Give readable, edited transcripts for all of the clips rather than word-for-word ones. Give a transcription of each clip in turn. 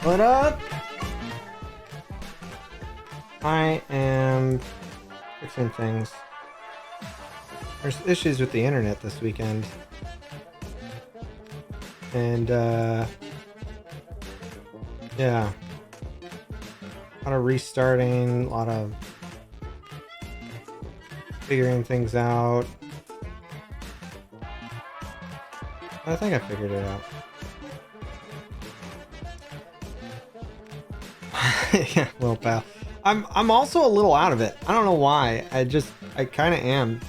What up? I am fixing things. There's issues with the internet this weekend. And, yeah. A lot of restarting, a lot of figuring things out. I think I figured it out. Yeah, little pal. I'm also a little out of it. I don't know why. I kind of am.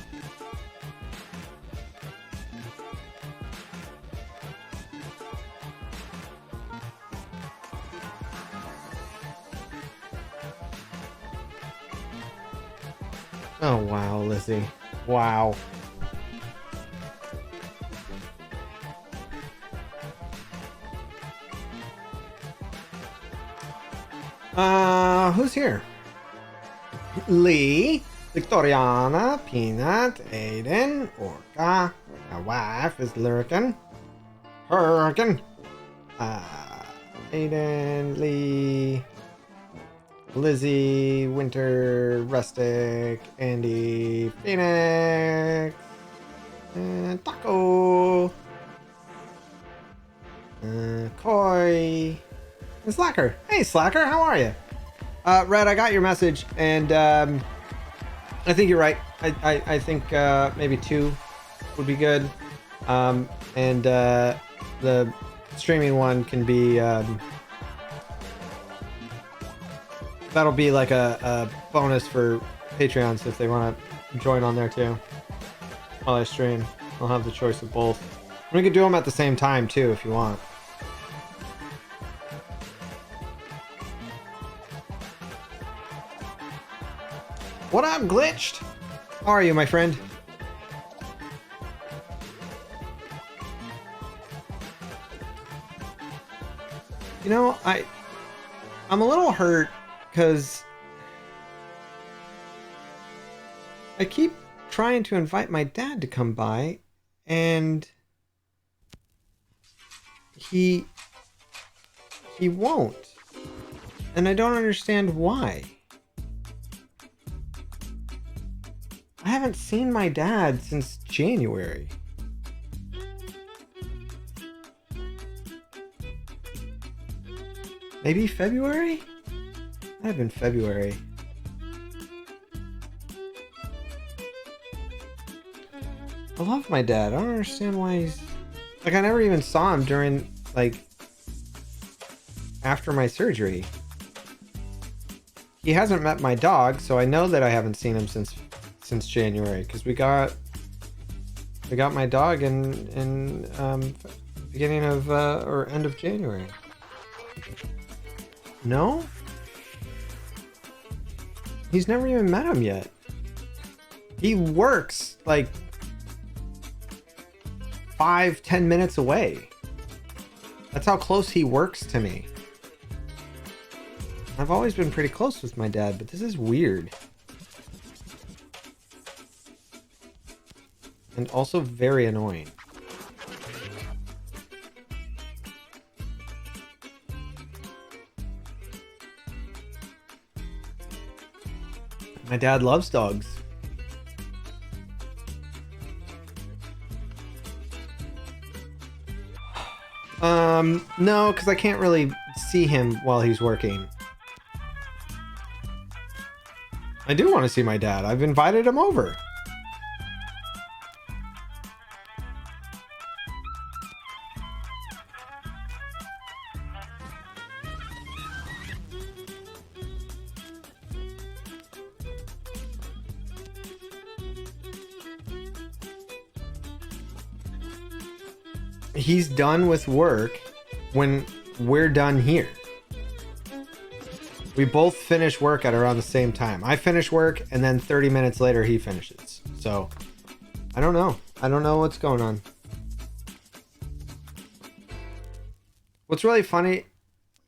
Oh wow, Lizzie. Wow. Who's here? Lee, Victoriana, Peanut, Aiden, Orca. My wife is Lurkin. Hurricane. Aiden, Lee, Lizzie, Winter, Rustic, Andy, Phoenix, and Taco, Koi, and Slacker. Hey, Slacker, how are you? Red, I got your message, and I think you're right. I think maybe 2 would be good, and the streaming one can be that'll be like a bonus for Patreons if they want to join on there too. While I stream, I'll have the choice of both. We could do them at the same time too if you want. What up, Glitched? How are you, my friend? You know, I'm a little hurt because I keep trying to invite my dad to come by, and he won't. And I don't understand why. I haven't seen my dad since January. Maybe February? Might have been February. I love my dad. I don't understand why he's... Like, I never even saw him during, like, after my surgery. He hasn't met my dog, so I know that I haven't seen him since January, because we got my dog in beginning of or end of January. No? He's never even met him yet. He works like 5-10 minutes away. That's how close he works to me. I've always been pretty close with my dad, but this is weird. And also very annoying. My dad loves dogs. No, because I can't really see him while he's working. I do want to see my dad. I've invited him over. He's done with work when we're done here. We both finish work at around the same time. I finish work and then 30 minutes later he finishes. So I don't know. I don't know what's going on. What's really funny,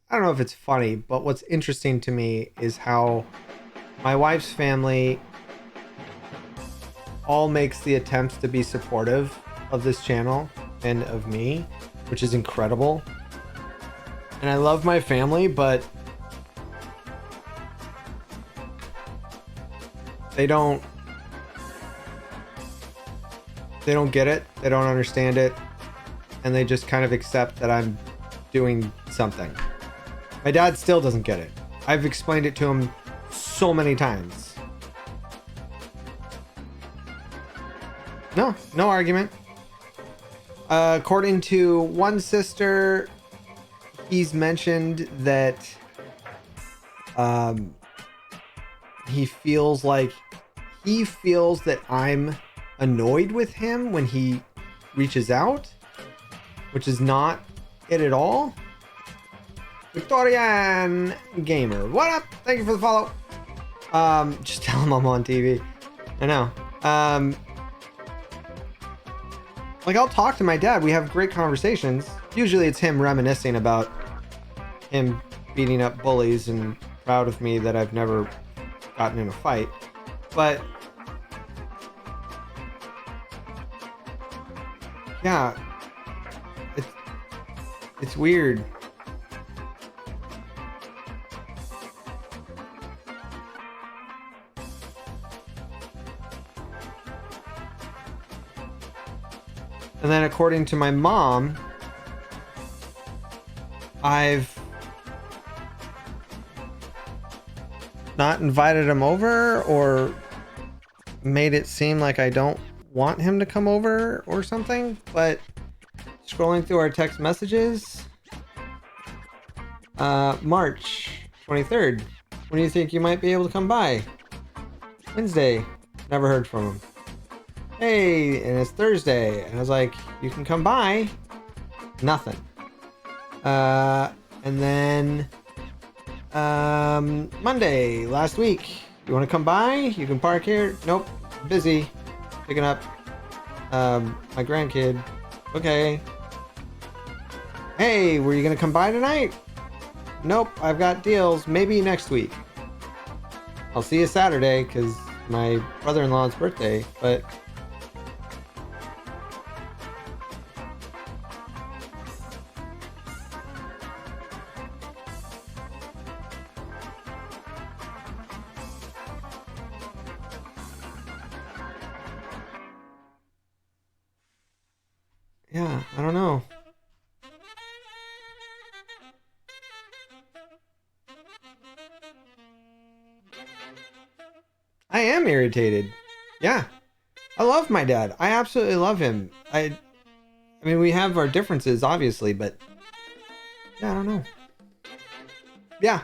I don't know if it's funny, but what's interesting to me is how my wife's family all makes the attempts to be supportive of this channel and of me, which is incredible. And I love my family, but they don't get it. They don't understand it. And they just kind of accept that I'm doing something. My dad still doesn't get it. I've explained it to him so many times. No argument. According to one sister, he's mentioned that he feels that I'm annoyed with him when he reaches out, which is not it at all. Victorian Gamer, what up? Thank you for the follow. Just tell him I'm on TV. I know. Like, I'll talk to my dad. We have great conversations. Usually it's him reminiscing about him beating up bullies and proud of me that I've never gotten in a fight. But yeah, it's weird. And then according to my mom, I've not invited him over or made it seem like I don't want him to come over or something. But scrolling through our text messages, March 23rd, when do you think you might be able to come by? Wednesday. Never heard from him. Hey, and it's Thursday. And I was like, you can come by. Nothing. And then Monday, last week. You want to come by? You can park here. Nope. Busy. Picking up my grandkid. Okay. Hey, were you going to come by tonight? Nope. I've got deals. Maybe next week. I'll see you Saturday because my brother-in-law's birthday. But yeah, I don't know. I am irritated. Yeah. I love my dad. I absolutely love him. I mean, we have our differences, obviously, but yeah, I don't know. Yeah.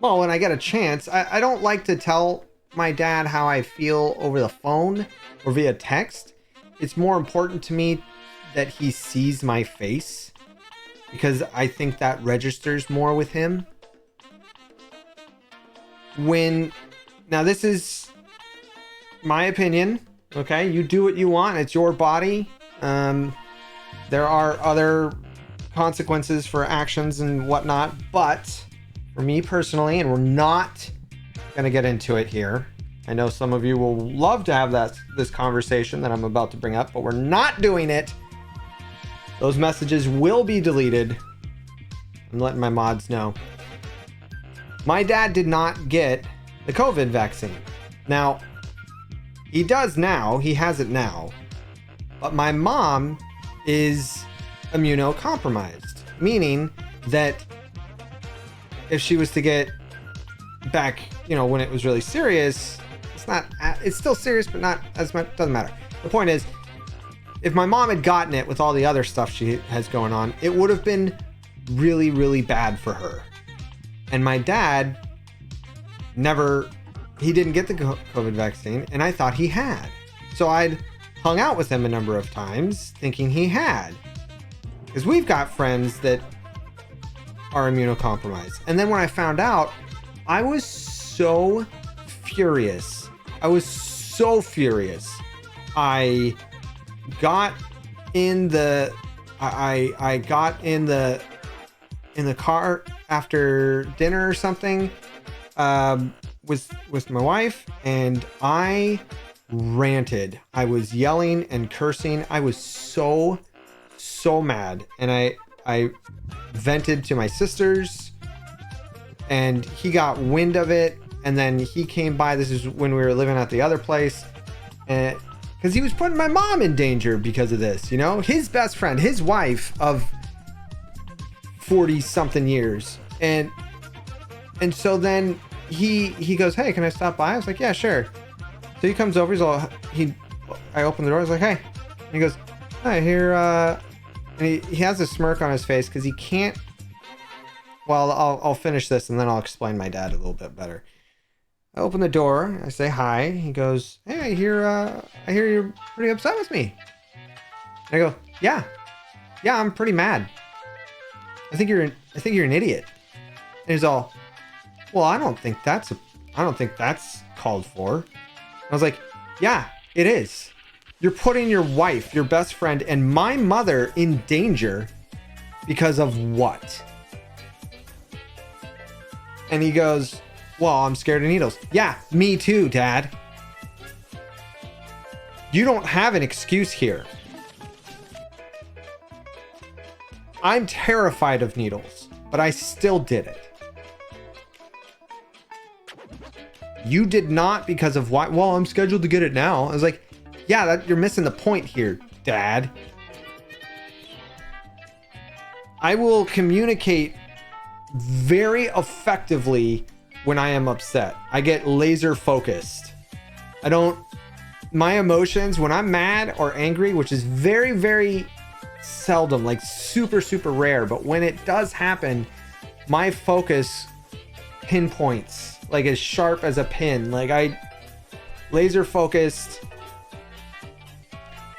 Well, when I get a chance, I don't like to tell my dad how I feel over the phone or via text. It's more important to me that he sees my face because I think that registers more with him. Now this is my opinion, okay? You do what you want. It's your body. There are other consequences for actions and whatnot, but for me personally, and we're not going to get into it here. I know some of you will love to have this conversation that I'm about to bring up, but we're not doing it. Those messages will be deleted. I'm letting my mods know. My dad did not get the COVID vaccine. Now, he does now. He has it now. But my mom is immunocompromised, meaning that if she was to get back, when it was really serious, it's still serious, but not as much, doesn't matter. The point is, if my mom had gotten it with all the other stuff she has going on, it would have been really, really bad for her. And my dad he didn't get the COVID vaccine, and I thought he had. So I'd hung out with him a number of times thinking he had. Because we've got friends that are immunocompromised. And then when I found out, I was so furious. I got in the car after dinner or something with my wife, and I ranted. I was yelling and cursing. I was so mad, and I vented to my sisters, and he got wind of it, and then he came by. This is when we were living at the other place, and because he was putting my mom in danger because of this, you know, his best friend, his wife of 40 something years. And so then he goes, hey, can I stop by? I was like, yeah, sure. So he comes over, I open the door, I was like, hey, and he goes, hi, here, and he has a smirk on his face because he can't, well, I'll finish this and then I'll explain my dad a little bit better. I open the door, I say hi, he goes, hey, I hear you're pretty upset with me. And I go, yeah, I'm pretty mad. I think you're an idiot. And he's all, well, I don't think that's called for. I was like, yeah, it is. You're putting your wife, your best friend, and my mother in danger because of what? And he goes, well, I'm scared of needles. Yeah, me too, Dad. You don't have an excuse here. I'm terrified of needles, but I still did it. You did not because of why? Well, I'm scheduled to get it now. I was like, yeah, you're missing the point here, Dad. I will communicate very effectively when I am upset. I get laser focused. My emotions, when I'm mad or angry, which is very, very seldom, like super, super rare, but when it does happen, my focus pinpoints like as sharp as a pin. Like I laser focused,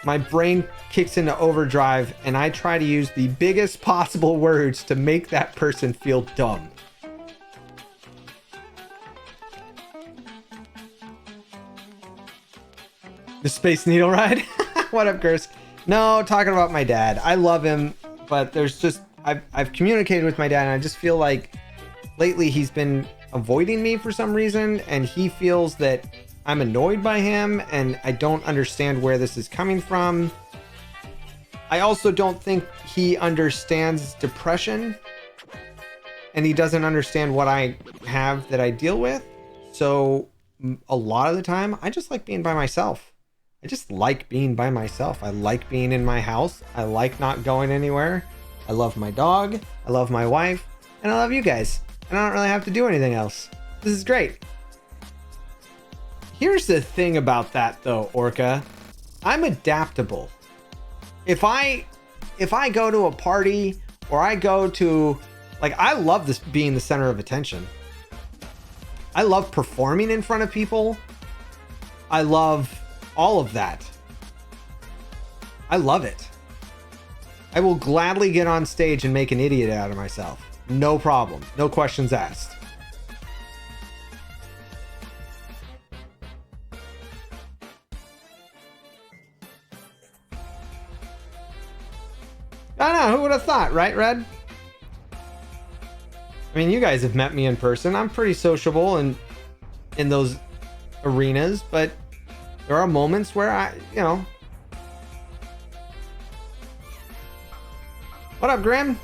my brain kicks into overdrive, and I try to use the biggest possible words to make that person feel dumb. The Space Needle ride? What up, Kursk? No, talking about my dad. I love him, but there's just I've communicated with my dad, and I just feel like lately he's been avoiding me for some reason, and he feels that I'm annoyed by him, and I don't understand where this is coming from. I also don't think he understands depression, and he doesn't understand what I have that I deal with. So a lot of the time, I just like being by myself. I just like being by myself. I like being in my house. I like not going anywhere. I love my dog. I love my wife. And I love you guys. And I don't really have to do anything else. This is great. Here's the thing about that though, Orca. I'm adaptable. If I go to a party, or I go to, like, I love this being the center of attention. I love performing in front of people. I love all of that. I love it. I will gladly get on stage and make an idiot out of myself. No problem. No questions asked. I don't know, who would have thought, right, Red? I mean, you guys have met me in person. I'm pretty sociable in those arenas, but there are moments where What up, Grim?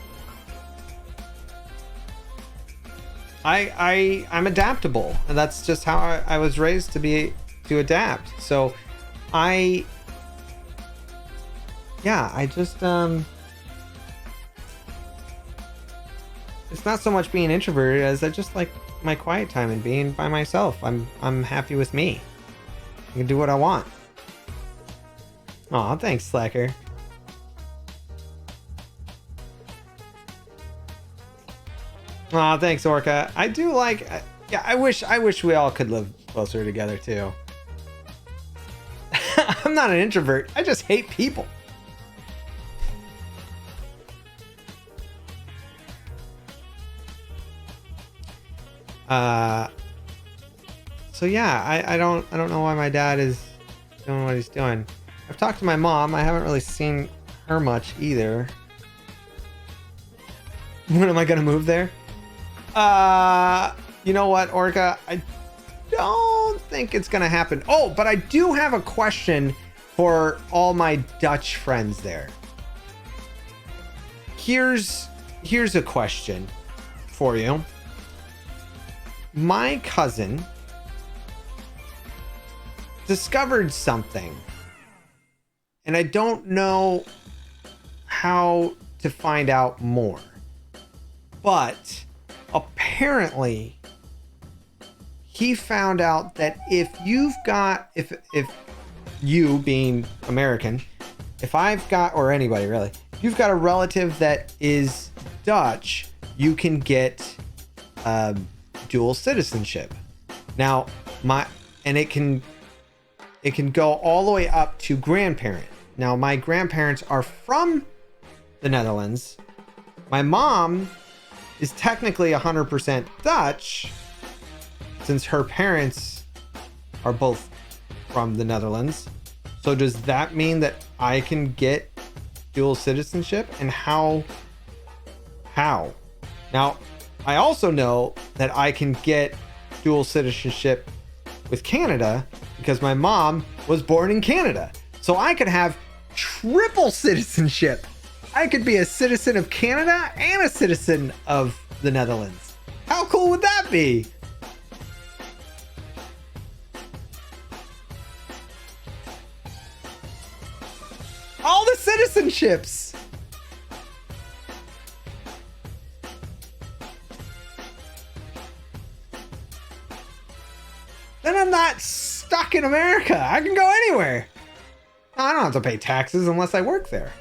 I'm adaptable, and that's just how I was raised to adapt. So I just it's not so much being introverted as I just like my quiet time and being by myself. I'm happy with me. I can do what I want. Aw, thanks, Slacker. Aw, thanks, Orca. I do like... Yeah, I wish we all could live closer together, too. I'm not an introvert. I just hate people. So yeah, I don't know why my dad is doing what he's doing. I've talked to my mom. I haven't really seen her much either. When am I gonna move there? You know what, Orca? I don't think it's gonna happen. Oh, but I do have a question for all my Dutch friends there. here's a question for you. My cousin discovered something, and I don't know how to find out more, but apparently he found out that if you being American, if I've got, or anybody really, if you've got a relative that is Dutch, you can get dual citizenship. Now, it can go all the way up to grandparent. Now, my grandparents are from the Netherlands. My mom is technically 100% Dutch, since her parents are both from the Netherlands. So does that mean that I can get dual citizenship? And how? Now, I also know that I can get dual citizenship with Canada because my mom was born in Canada. So I could have triple citizenship. I could be a citizen of Canada and a citizen of the Netherlands. How cool would that be? All the citizenships. Then I'm not stuck in America. I can go anywhere. I don't have to pay taxes unless I work there.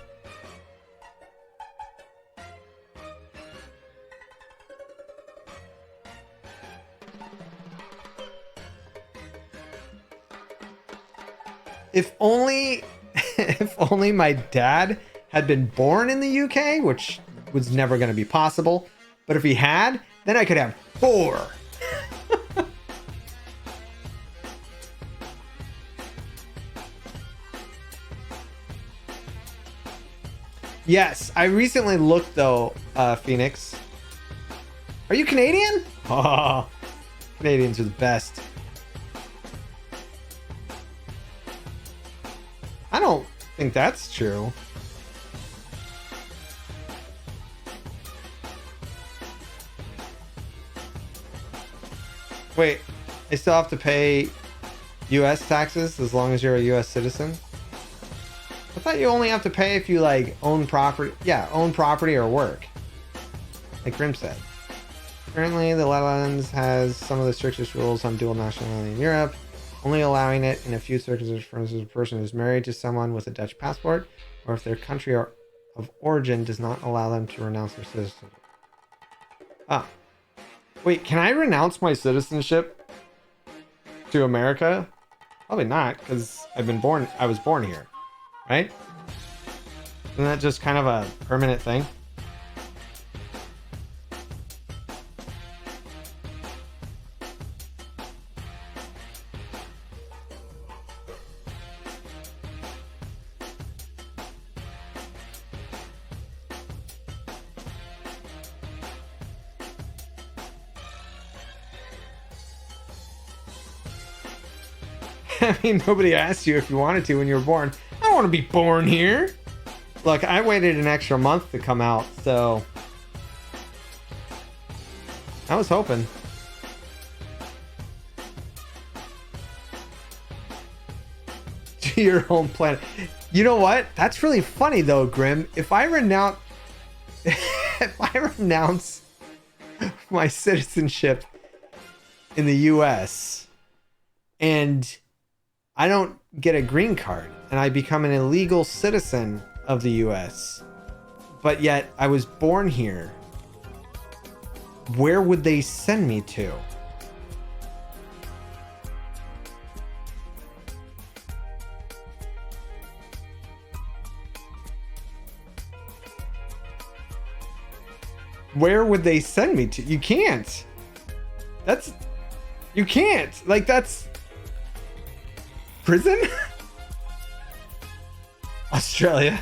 If only my dad had been born in the UK, which was never going to be possible. But if he had, then I could have 4. Yes, I recently looked though, Phoenix. Are you Canadian? Oh, Canadians are the best. I don't think that's true. Wait, I still have to pay US taxes as long as you're a US citizen? I thought you only have to pay if you like own property. Yeah, own property or work. Like Grim said. Currently, the Netherlands has some of the strictest rules on dual nationality in Europe, only allowing it in a few circumstances. For instance, a person who's married to someone with a Dutch passport, or if their country of origin does not allow them to renounce their citizenship. Ah. Wait, can I renounce my citizenship to America? Probably not, because I was born here. Right? Isn't that just kind of a permanent thing? I mean, nobody asked you if you wanted to when you were born. I don't want to be born here. Look, I waited an extra month to come out, so I was hoping. To your home planet. You know what? That's really funny though, Grim. If I renounce my citizenship in the US and I don't get a green card and I become an illegal citizen of the US, but yet I was born here, where would they send me to? Where would they send me to? You can't. You can't. Like, that's prison? Australia.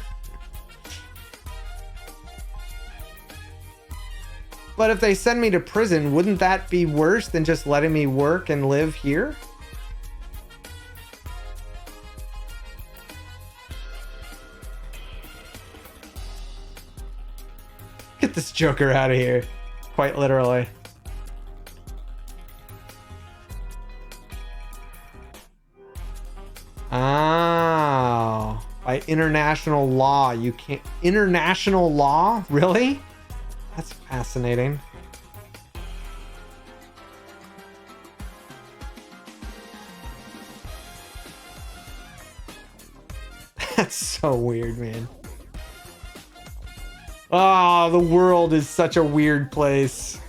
But if they send me to prison, wouldn't that be worse than just letting me work and live here? Get this Joker out of here. Quite literally. Oh, by international law, you can't. International law? Really? That's fascinating. That's so weird, man. Oh, the world is such a weird place.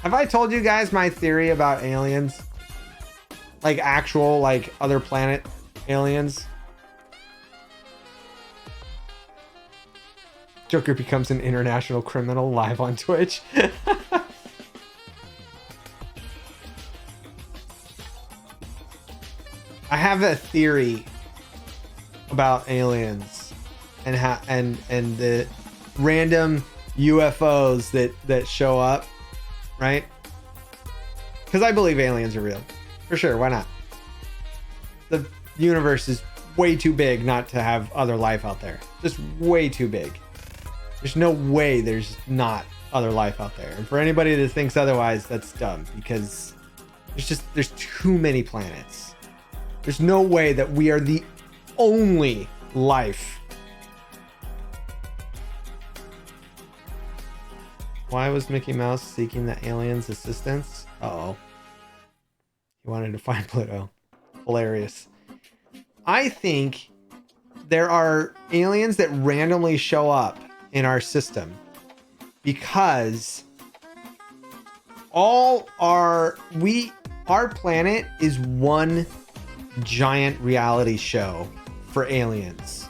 Have I told you guys my theory about aliens? Like actual, like other planet aliens? Joker becomes an international criminal live on Twitch. I have a theory about aliens and how and the random UFOs that show up, right? Because I believe aliens are real. For sure, why not? The universe is way too big not to have other life out there. Just way too big. There's no way there's not other life out there. And for anybody that thinks otherwise, that's dumb, because there's too many planets. There's no way that we are the only life. Why was Mickey Mouse seeking the aliens' assistance? Uh-oh. He wanted to find Pluto. Hilarious. I think there are aliens that randomly show up in our system because our planet is one giant reality show for aliens.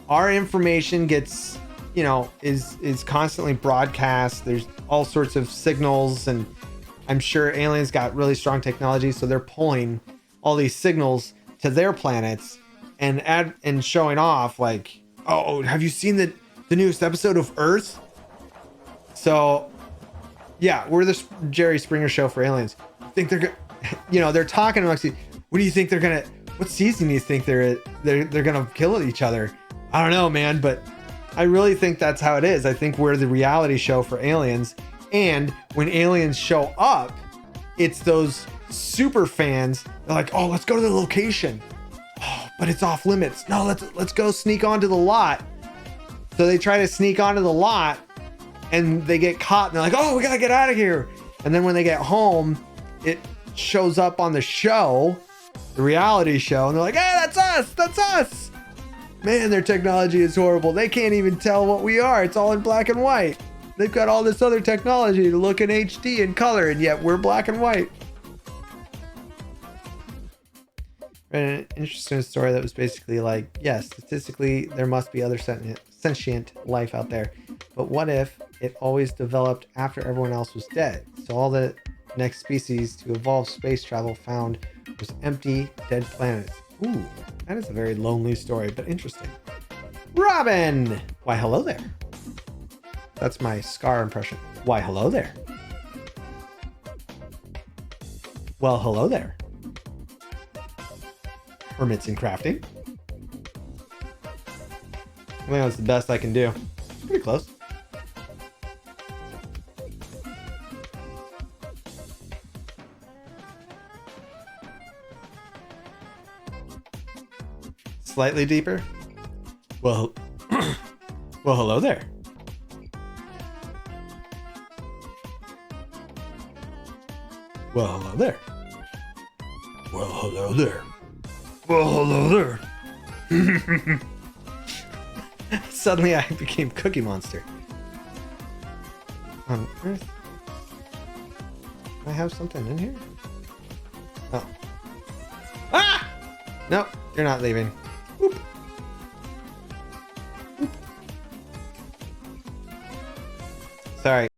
Our information gets, is constantly broadcast. There's all sorts of signals, and I'm sure aliens got really strong technology, so they're pulling all these signals to their planets and showing off, like, oh, have you seen the newest episode of Earth? So yeah, we're the Jerry Springer show for aliens. I think they're they're talking amongst you. What do you think they're gonna, what season do you think they're gonna kill each other? I don't know, man, but I really think that's how it is. I think we're the reality show for aliens, and when aliens show up, it's those super fans. They're like, oh, let's go to the location. Oh, but it's off limits. No, let's go sneak onto the lot. So they try to sneak onto the lot, and they get caught, and they're like, oh, we gotta get out of here. And then when they get home, it shows up on the show, the reality show, and they're like, hey, that's us. Man, their technology is horrible. They can't even tell what we are. It's all in black and white. They've got all this other technology to look in HD and color, and yet we're black and white. An interesting story that was basically like, yes, statistically, there must be other sentient life out there. But what if it always developed after everyone else was dead? So all the next species to evolve space travel found was empty, dead planets. Ooh, that is a very lonely story, but interesting. Robin! Why, hello there. That's my Scar impression. Why, hello there. Well, hello there. Hermits in crafting. I think that's the best I can do. Pretty close. Slightly deeper. Well, well, hello there. Well, hello there. Well, hello there. Well, hello there. Suddenly I became Cookie Monster. On Earth? I have something in here? Oh. Ah! Nope, you're not leaving. Whoop. Whoop. Sorry.